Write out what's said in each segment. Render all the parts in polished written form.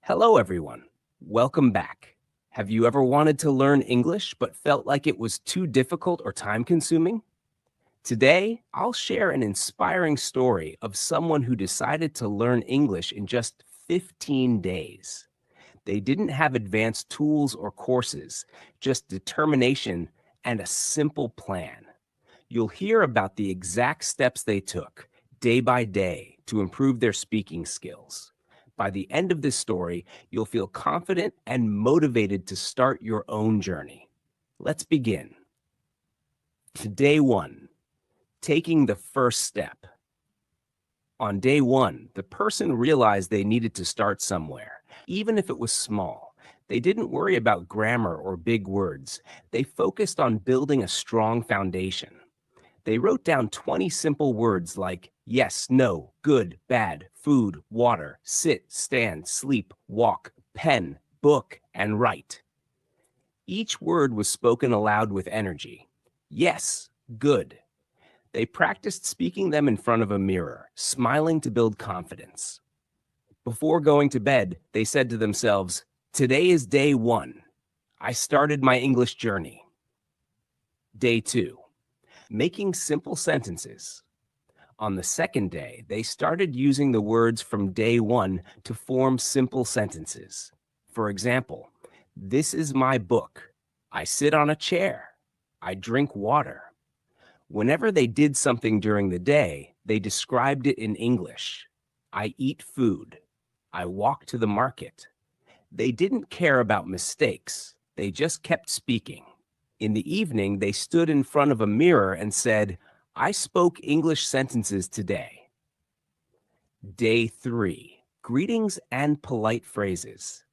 Hello, everyone. Welcome back. Have you ever wanted to learn English but felt like it was too difficult or time consuming? Today, I'll share an inspiring story of someone who decided to learn English in just 15 days. They didn't have advanced tools or courses, just determination and a simple plan. You'll hear about the exact steps they took, day by day, to improve their speaking skills. By the end of this story, you'll feel confident and motivated to start your own journey. Let's begin. Day one, taking the first step. On day one, the person realized they needed to start somewhere, even if it was small. They didn't worry about grammar or big words. They focused on building a strong foundation. They wrote down 20 simple words like yes, no, good, bad, food, water, sit, stand, sleep, walk, pen, book, and write. Each word was spoken aloud with energy. Yes, good. They practiced speaking them in front of a mirror, smiling to build confidence. Before going to bed, they said to themselves, "Today is day one. I started my English journey." Day two, making simple sentences. On the second day, they started using the words from day one to form simple sentences. For example, this is my book. I sit on a chair. I drink water. Whenever they did something during the day, they described it in English. I eat food. I walk to the market. They didn't care about mistakes. They just kept speaking. In the evening, they stood in front of a mirror and said, I spoke English sentences today. Day three, greetings and polite phrases.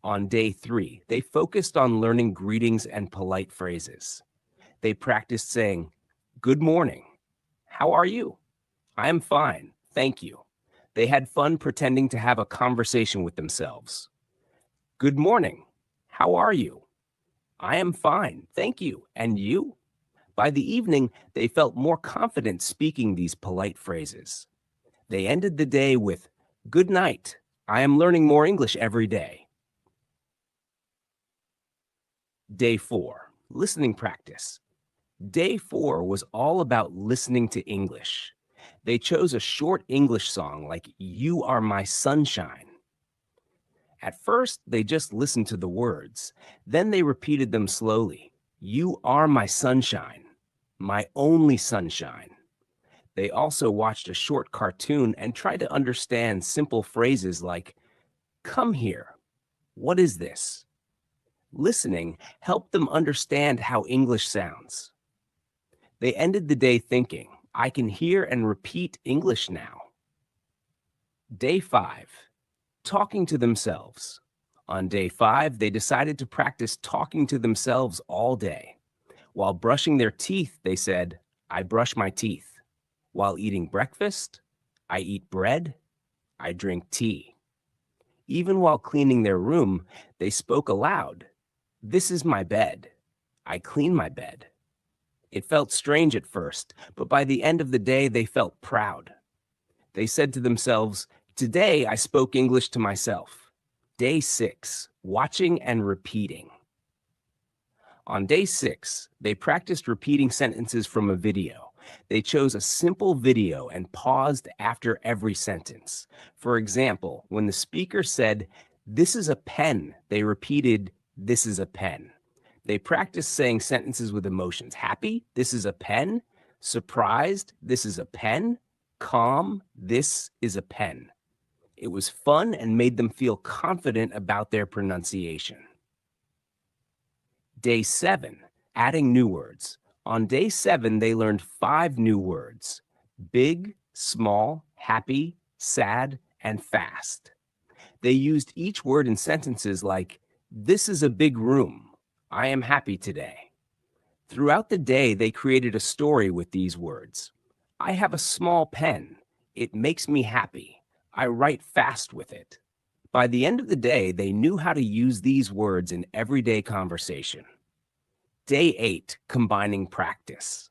On day three, they focused on learning greetings and polite phrases. They practiced saying, good morning. How are you? I am fine, thank you. They had fun pretending to have a conversation with themselves. Good morning. How are you? I am fine, thank you. And you? By the evening, they felt more confident speaking these polite phrases. They ended the day with, good night. I am learning more English every day. Day four, listening practice. Day four was all about listening to English. They chose a short English song like You Are My Sunshine. At first, they just listened to the words. Then they repeated them slowly. You are my sunshine, my only sunshine. They also watched a short cartoon and tried to understand simple phrases like, come here, what is this? Listening helped them understand how English sounds. They ended the day thinking, I can hear and repeat English now. Day five, talking to themselves. On day five, they decided to practice talking to themselves all day. While brushing their teeth, they said, I brush my teeth. While eating breakfast, I eat bread, I drink tea. Even while cleaning their room, they spoke aloud. This is my bed. I clean my bed. It felt strange at first, but by the end of the day, they felt proud. They said to themselves, today I spoke English to myself. Day six, watching and repeating. On day six, they practiced repeating sentences from a video. They chose a simple video and paused after every sentence. For example, when the speaker said, this is a pen, they repeated, this is a pen. They practiced saying sentences with emotions. Happy, this is a pen. Surprised, this is a pen. Calm, this is a pen. It was fun and made them feel confident about their pronunciation. Day seven, adding new words. On day seven, they learned 5 new words: big, small, happy, sad, and fast. They used each word in sentences like, this is a big room. I am happy today. Throughout the day, they created a story with these words. I have a small pen. It makes me happy. I write fast with it. By the end of the day, they knew how to use these words in everyday conversation. Day 8, combining practice.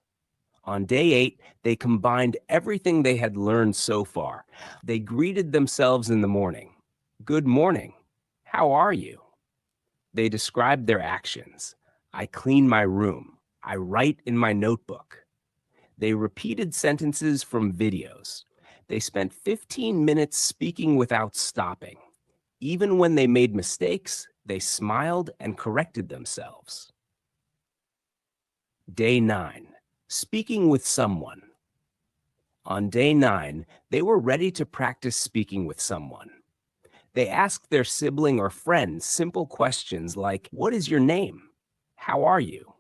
On day 8, they combined everything they had learned so far. They greeted themselves in the morning. Good morning. How are you? They described their actions. I clean my room. I write in my notebook. They repeated sentences from videos. They spent 15 minutes speaking without stopping. Even when they made mistakes, they smiled and corrected themselves. Day 9. Speaking with someone. On day 9, they were ready to practice speaking with someone. They asked their sibling or friend simple questions like, "What is your name? How are you?"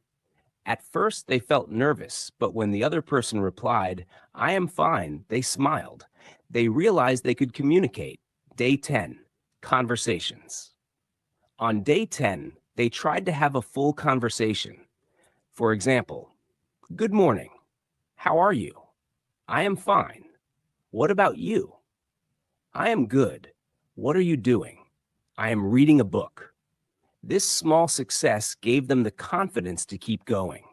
At first, they felt nervous, but when the other person replied, "I am fine," they smiled. They realized they could communicate. Day 10. Conversations. On day 10, they tried to have a full conversation. For example, "Good morning. How are you?" "I am fine." "What about you?" "I am good." "What are you doing?" "I am reading a book." This small success gave them the confidence to keep going.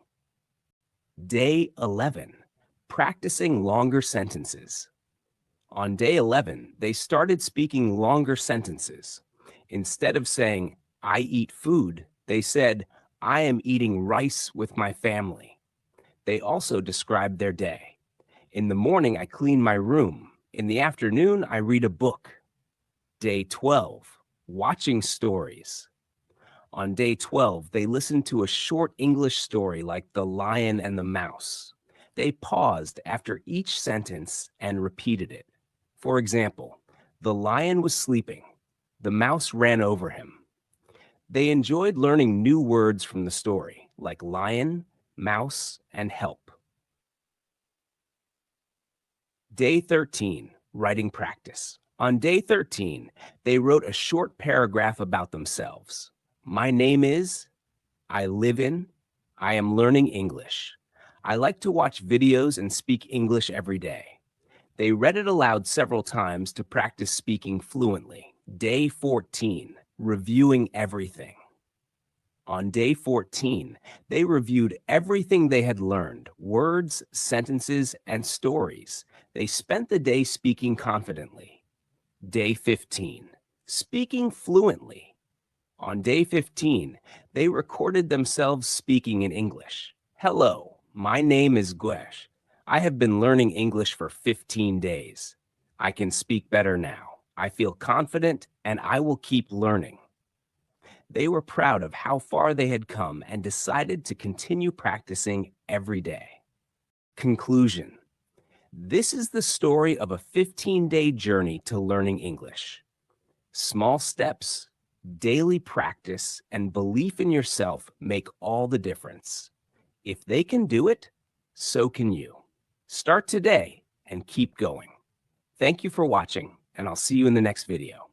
Day 11. Practicing longer sentences. On day 11, they started speaking longer sentences. Instead of saying, "I eat food," they said, "I am eating rice with my family." They also described their day. "In the morning, I clean my room. In the afternoon, I read a book." Day 12. Watching stories. On day 12, they listened to a short English story like The Lion and the Mouse. They paused after each sentence and repeated it. For example, the lion was sleeping. The mouse ran over him. They enjoyed learning new words from the story, like lion, mouse, and help. Day 13, writing practice. On day 13, they wrote a short paragraph about themselves. "My name is," "I live in," "I am learning English." "I like to watch videos and speak English every day." They read it aloud several times to practice speaking fluently. Day 14, reviewing everything. On day 14, they reviewed everything they had learned, words, sentences, and stories. They spent the day speaking confidently. Day 15, speaking fluently. On day 15, they recorded themselves speaking in English. "Hello, my name is Guesh. I have been learning English for 15 days. I can speak better now. I feel confident and I will keep learning." They were proud of how far they had come and decided to continue practicing every day. Conclusion. This is the story of a 15-day journey to learning English. Small steps, daily practice, and belief in yourself make all the difference. If they can do it, so can you. Start today and keep going. Thank you for watching, and I'll see you in the next video.